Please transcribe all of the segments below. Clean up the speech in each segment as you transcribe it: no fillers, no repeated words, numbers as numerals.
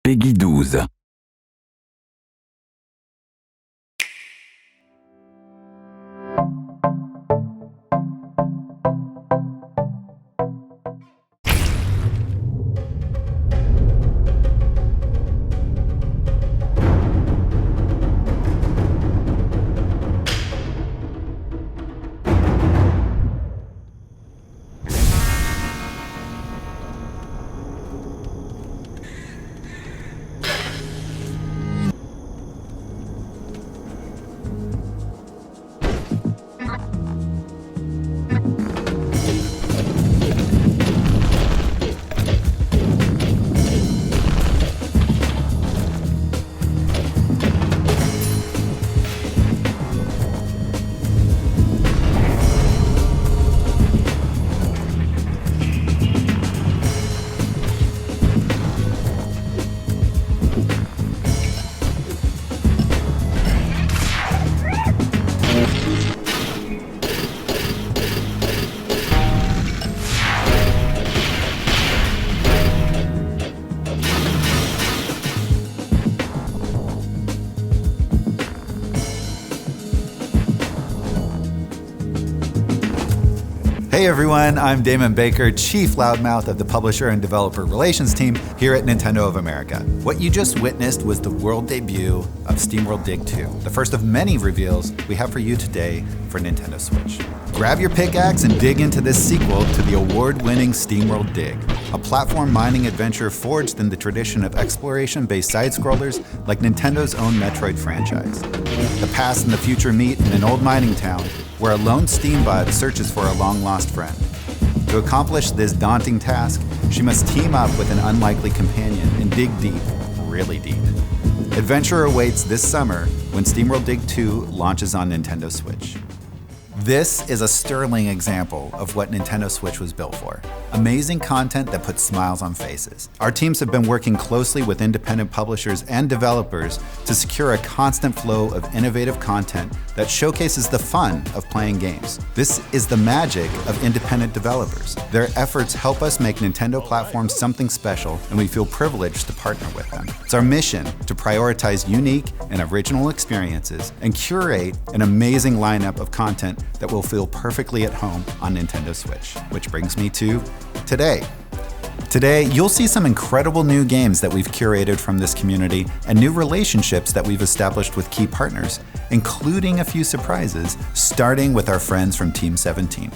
Peggy 12. Hey everyone, I'm Damon Baker, Chief Loudmouth of the Publisher and Developer Relations team here at Nintendo of America. What you just witnessed was the world debut of SteamWorld Dig 2, the first of many reveals we have for you today for Nintendo Switch. Grab your pickaxe and dig into this sequel to the award-winning SteamWorld Dig, a platform mining adventure forged in the tradition of exploration-based side-scrollers like Nintendo's own Metroid franchise. The past and the future meet in an old mining town where a lone Steambot searches for a long-lost friend. To accomplish this daunting task, she must team up with an unlikely companion and dig deep, really deep. Adventure awaits this summer when SteamWorld Dig 2 launches on Nintendo Switch. This is a sterling example of what Nintendo Switch was built for. Amazing content that puts smiles on faces. Our teams have been working closely with independent publishers and developers to secure a constant flow of innovative content that showcases the fun of playing games. This is the magic of independent developers. Their efforts help us make Nintendo platforms something special, and we feel privileged to partner with them. It's our mission to prioritize unique and original experiences and curate an amazing lineup of content that will feel perfectly at home on Nintendo Switch. Which brings me to today. Today, you'll see some incredible new games that we've curated from this community and new relationships that we've established with key partners, including a few surprises, starting with our friends from Team 17.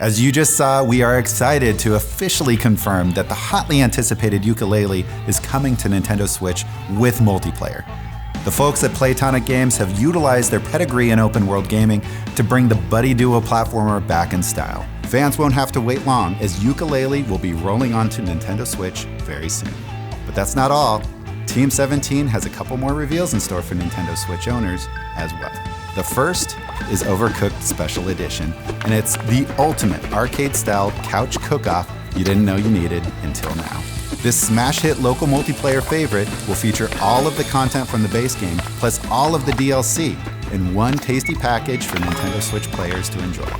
As you just saw, we are excited to officially confirm that the hotly anticipated ukulele is coming to Nintendo Switch with multiplayer. The folks at Playtonic Games have utilized their pedigree in open world gaming to bring the buddy duo platformer back in style. Fans won't have to wait long, as ukulele will be rolling onto Nintendo Switch very soon. But that's not all. Team 17 has a couple more reveals in store for Nintendo Switch owners as well. The first is Overcooked Special Edition, and it's the ultimate arcade-style couch cook-off you didn't know you needed until now. This smash hit local multiplayer favorite will feature all of the content from the base game, plus all of the DLC, in one tasty package for Nintendo Switch players to enjoy.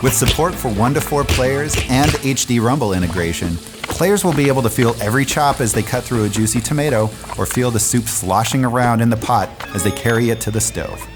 With support for 1 to 4 players and HD Rumble integration, players will be able to feel every chop as they cut through a juicy tomato, or feel the soup sloshing around in the pot as they carry it to the stove.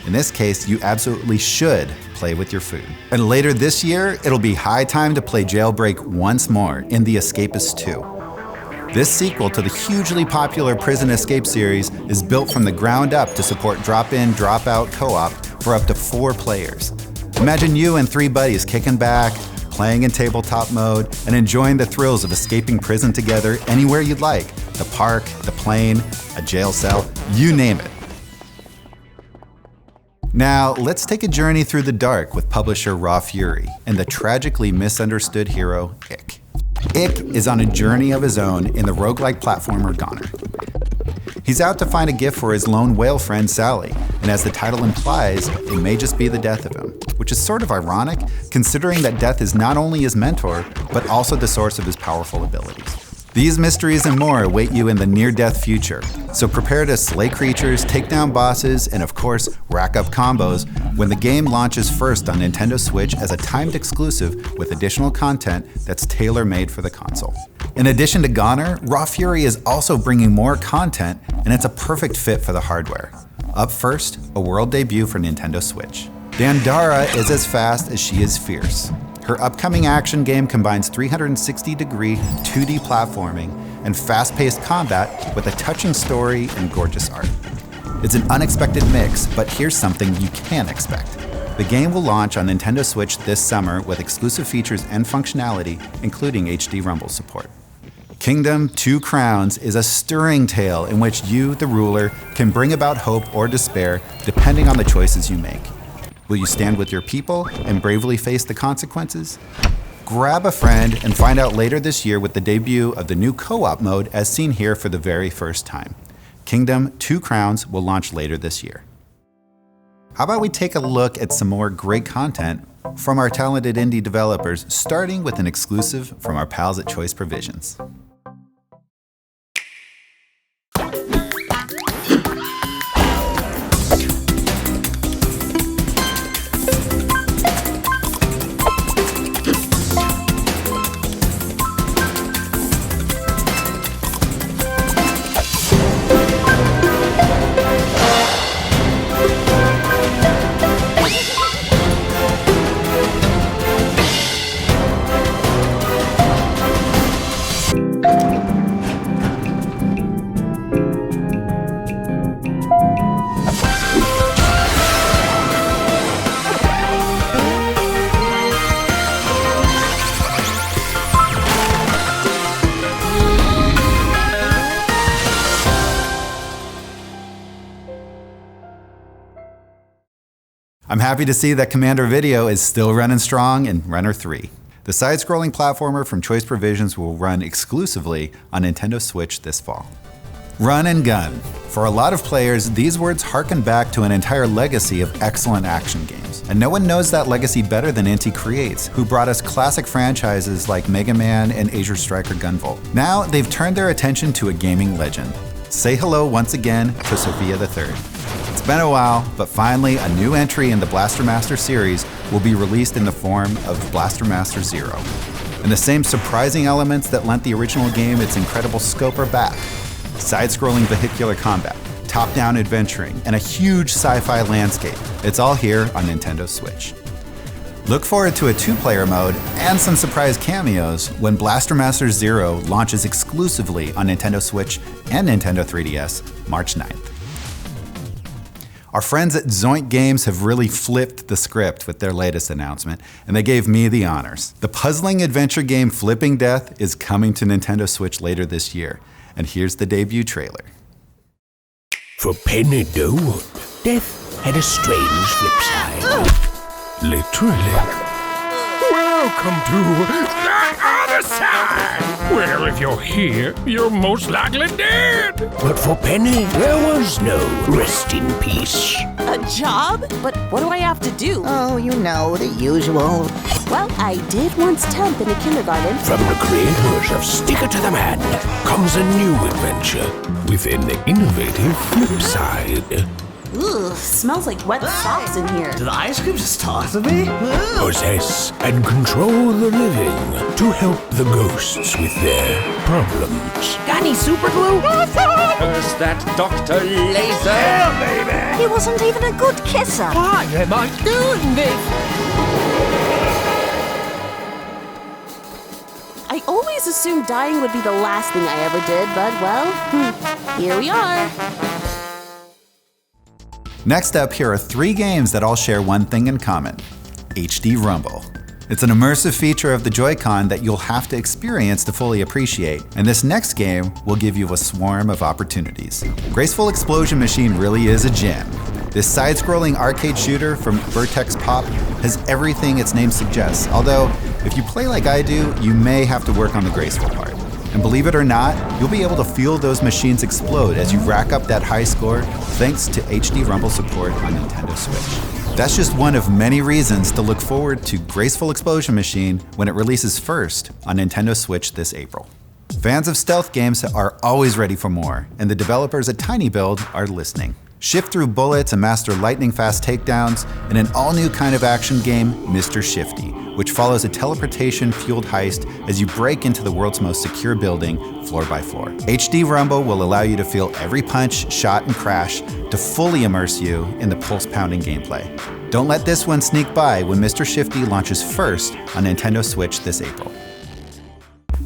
In this case, you absolutely should play with your food. And later this year, it'll be high time to play Jailbreak once more in The Escapist 2. This sequel to the hugely popular Prison Escape series is built from the ground up to support drop-in, drop-out co-op for up to 4 players. Imagine you and 3 buddies kicking back, playing in tabletop mode, and enjoying the thrills of escaping prison together anywhere you'd like. The park, the plane, a jail cell, you name it. Now, let's take a journey through the dark with publisher Raw Fury and the tragically misunderstood hero, Ick. Ick is on a journey of his own in the roguelike platformer Goner. He's out to find a gift for his lone whale friend Sally, and as the title implies, it may just be the death of him, which is sort of ironic, considering that death is not only his mentor, but also the source of his powerful abilities. These mysteries and more await you in the near-death future, so prepare to slay creatures, take down bosses, and of course, rack up combos when the game launches first on Nintendo Switch as a timed exclusive with additional content that's tailor-made for the console. In addition to Goner, Raw Fury is also bringing more content, and it's a perfect fit for the hardware. Up first, a world debut for Nintendo Switch. Dandara is as fast as she is fierce. Her upcoming action game combines 360-degree 2D platforming and fast-paced combat with a touching story and gorgeous art. It's an unexpected mix, but here's something you can expect. The game will launch on Nintendo Switch this summer with exclusive features and functionality, including HD Rumble support. Kingdom Two Crowns is a stirring tale in which you, the ruler, can bring about hope or despair depending on the choices you make. Will you stand with your people and bravely face the consequences? Grab a friend and find out later this year with the debut of the new co-op mode as seen here for the very first time. Kingdom Two Crowns will launch later this year. How about we take a look at some more great content from our talented indie developers, starting with an exclusive from our pals at Choice Provisions. I'm happy to see that Commander Video is still running strong in Runner 3. The side-scrolling platformer from Choice Provisions will run exclusively on Nintendo Switch this fall. Run and gun. For a lot of players, these words harken back to an entire legacy of excellent action games. And no one knows that legacy better than Inti Creates, who brought us classic franchises like Mega Man and Asia Striker Gunvolt. Now they've turned their attention to a gaming legend. Say hello once again to Sophia III. It's been a while, but finally a new entry in the Blaster Master series will be released in the form of Blaster Master Zero. And the same surprising elements that lent the original game its incredible scope are back. Side-scrolling vehicular combat, top-down adventuring, and a huge sci-fi landscape. It's all here on Nintendo Switch. Look forward to a 2-player mode and some surprise cameos when Blaster Master Zero launches exclusively on Nintendo Switch and Nintendo 3DS March 9th. Our friends at Zoink Games have really flipped the script with their latest announcement, and they gave me the honors. The puzzling adventure game Flipping Death is coming to Nintendo Switch later this year, and here's the debut trailer. For Penny Dowood, death had a strange flip side. Literally. Welcome to the other side, where if you're here, you're most likely dead. But for Penny, there was no rest in peace. A job? But what do I have to do? Oh, you know, the usual. Well, I did once temp in a kindergarten. From the creators of Sticker to the Man comes a new adventure with an innovative flip side. Ugh, smells like wet socks in here. Did the ice cream just talk to me? Possess and control the living to help the ghosts with their problems. Got any super glue? Curse that Dr. Laser! Yeah, baby! He wasn't even a good kisser. Why am I doing this? always assumed dying would be the last thing I ever did, but well, here we are. Next up, here are 3 games that all share one thing in common: HD Rumble. It's an immersive feature of the Joy-Con that you'll have to experience to fully appreciate, and this next game will give you a swarm of opportunities. Graceful Explosion Machine really is a gem. This side-scrolling arcade shooter from Vertex Pop has everything its name suggests, although if you play like I do, you may have to work on the graceful part. And believe it or not, you'll be able to feel those machines explode as you rack up that high score thanks to HD Rumble support on Nintendo Switch. That's just one of many reasons to look forward to Graceful Explosion Machine when it releases first on Nintendo Switch this April. Fans of stealth games are always ready for more, and the developers at TinyBuild are listening. Shift through bullets and master lightning-fast takedowns in an all-new kind of action game, Mr. Shifty, which follows a teleportation-fueled heist as you break into the world's most secure building, floor by floor. HD Rumble will allow you to feel every punch, shot, and crash to fully immerse you in the pulse-pounding gameplay. Don't let this one sneak by when Mr. Shifty launches first on Nintendo Switch this April.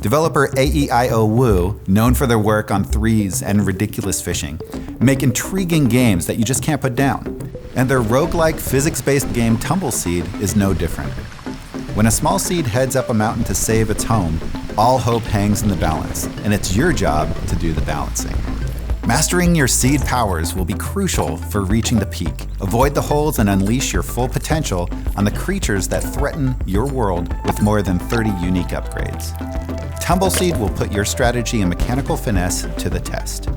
Developer AEIO Woo, known for their work on Threes and Ridiculous Fishing, make intriguing games that you just can't put down. And their roguelike physics-based game Tumbleseed is no different. When a small seed heads up a mountain to save its home, all hope hangs in the balance, and it's your job to do the balancing. Mastering your seed powers will be crucial for reaching the peak. Avoid the holes and unleash your full potential on the creatures that threaten your world with more than 30 unique upgrades. Tumbleseed will put your strategy and mechanical finesse to the test.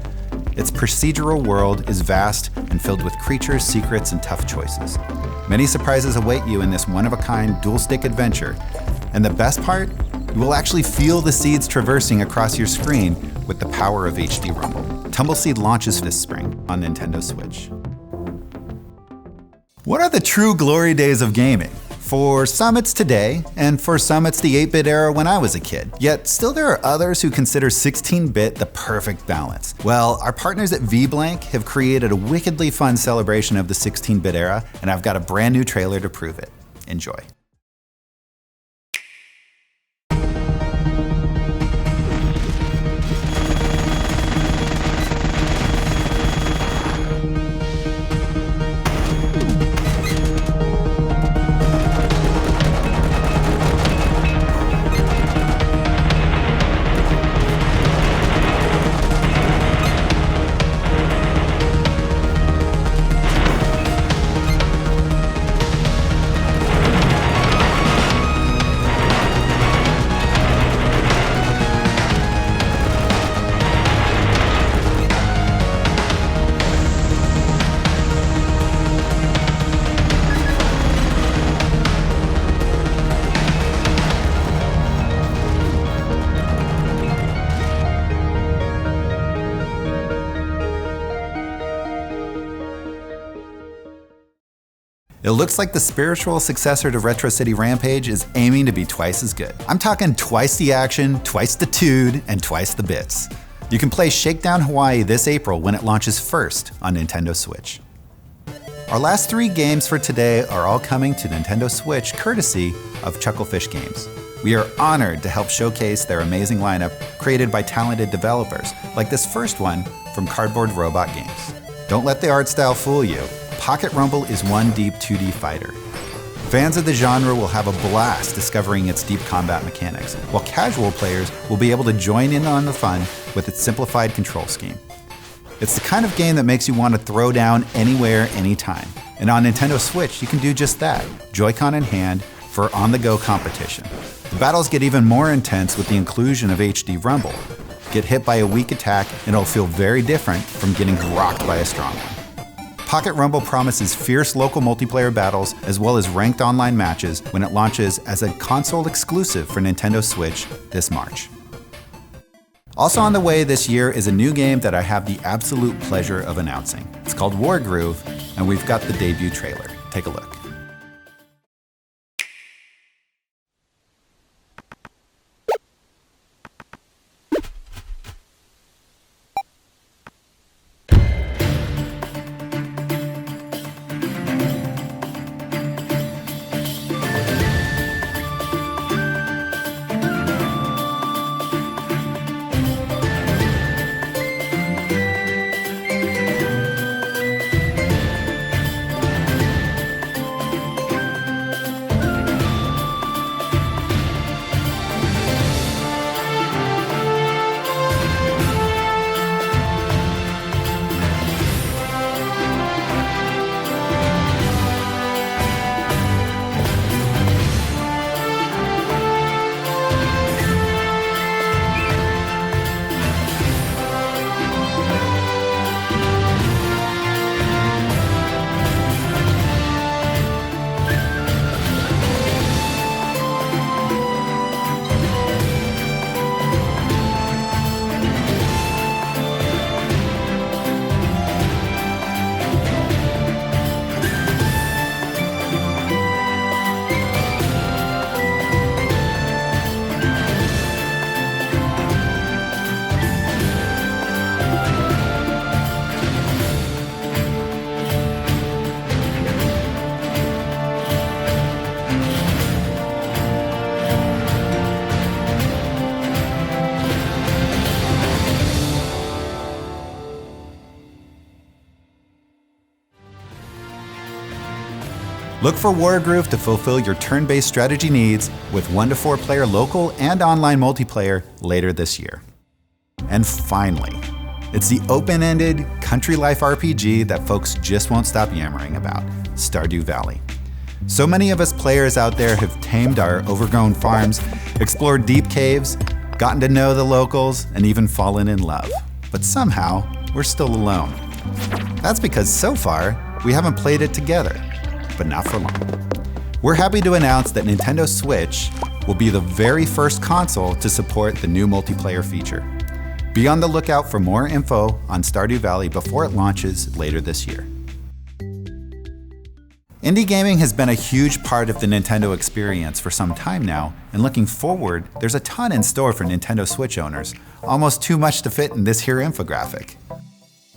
Its procedural world is vast and filled with creatures, secrets, and tough choices. Many surprises await you in this one-of-a-kind dual-stick adventure. And the best part? You will actually feel the seeds traversing across your screen with the power of HD Rumble. Tumbleseed launches this spring on Nintendo Switch. What are the true glory days of gaming? For some it's today, and for some it's the 8-bit era when I was a kid. Yet still there are others who consider 16-bit the perfect balance. Well, our partners at VBlank have created a wickedly fun celebration of the 16-bit era, and I've got a brand new trailer to prove it. Enjoy. It looks like the spiritual successor to Retro City Rampage is aiming to be twice as good. I'm talking twice the action, twice the tood, and twice the bits. You can play Shakedown Hawaii this April when it launches first on Nintendo Switch. Our last 3 games for today are all coming to Nintendo Switch courtesy of Chucklefish Games. We are honored to help showcase their amazing lineup created by talented developers, like this first one from Cardboard Robot Games. Don't let the art style fool you. Pocket Rumble is one deep 2D fighter. Fans of the genre will have a blast discovering its deep combat mechanics, while casual players will be able to join in on the fun with its simplified control scheme. It's the kind of game that makes you want to throw down anywhere, anytime. And on Nintendo Switch, you can do just that, Joy-Con in hand for on-the-go competition. The battles get even more intense with the inclusion of HD Rumble. Get hit by a weak attack and it'll feel very different from getting rocked by a strong one. Pocket Rumble promises fierce local multiplayer battles as well as ranked online matches when it launches as a console exclusive for Nintendo Switch this March. Also on the way this year is a new game that I have the absolute pleasure of announcing. It's called Wargroove, and we've got the debut trailer. Take a look. Look for Wargroove to fulfill your turn-based strategy needs with 1 to 4 player local and online multiplayer later this year. And finally, it's the open-ended country life RPG that folks just won't stop yammering about, Stardew Valley. So many of us players out there have tamed our overgrown farms, explored deep caves, gotten to know the locals, and even fallen in love. But somehow, we're still alone. That's because so far, we haven't played it together, but not for long. We're happy to announce that Nintendo Switch will be the very first console to support the new multiplayer feature. Be on the lookout for more info on Stardew Valley before it launches later this year. Indie gaming has been a huge part of the Nintendo experience for some time now, and looking forward, there's a ton in store for Nintendo Switch owners, almost too much to fit in this here infographic.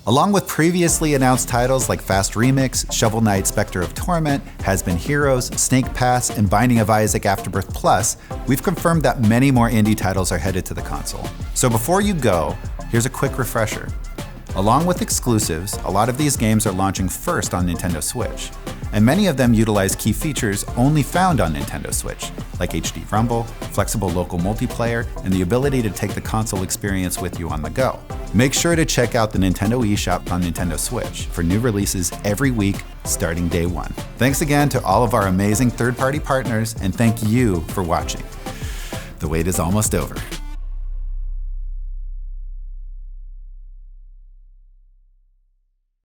Along with previously announced titles like Fast Remix, Shovel Knight Spectre of Torment, Has Been Heroes, Snake Pass, and Binding of Isaac Afterbirth Plus, we've confirmed that many more indie titles are headed to the console. So before you go, here's a quick refresher. Along with exclusives, a lot of these games are launching first on Nintendo Switch, and many of them utilize key features only found on Nintendo Switch, like HD Rumble, flexible local multiplayer, and the ability to take the console experience with you on the go. Make sure to check out the Nintendo eShop on Nintendo Switch for new releases every week starting day 1. Thanks again to all of our amazing third-party partners, and thank you for watching. The wait is almost over.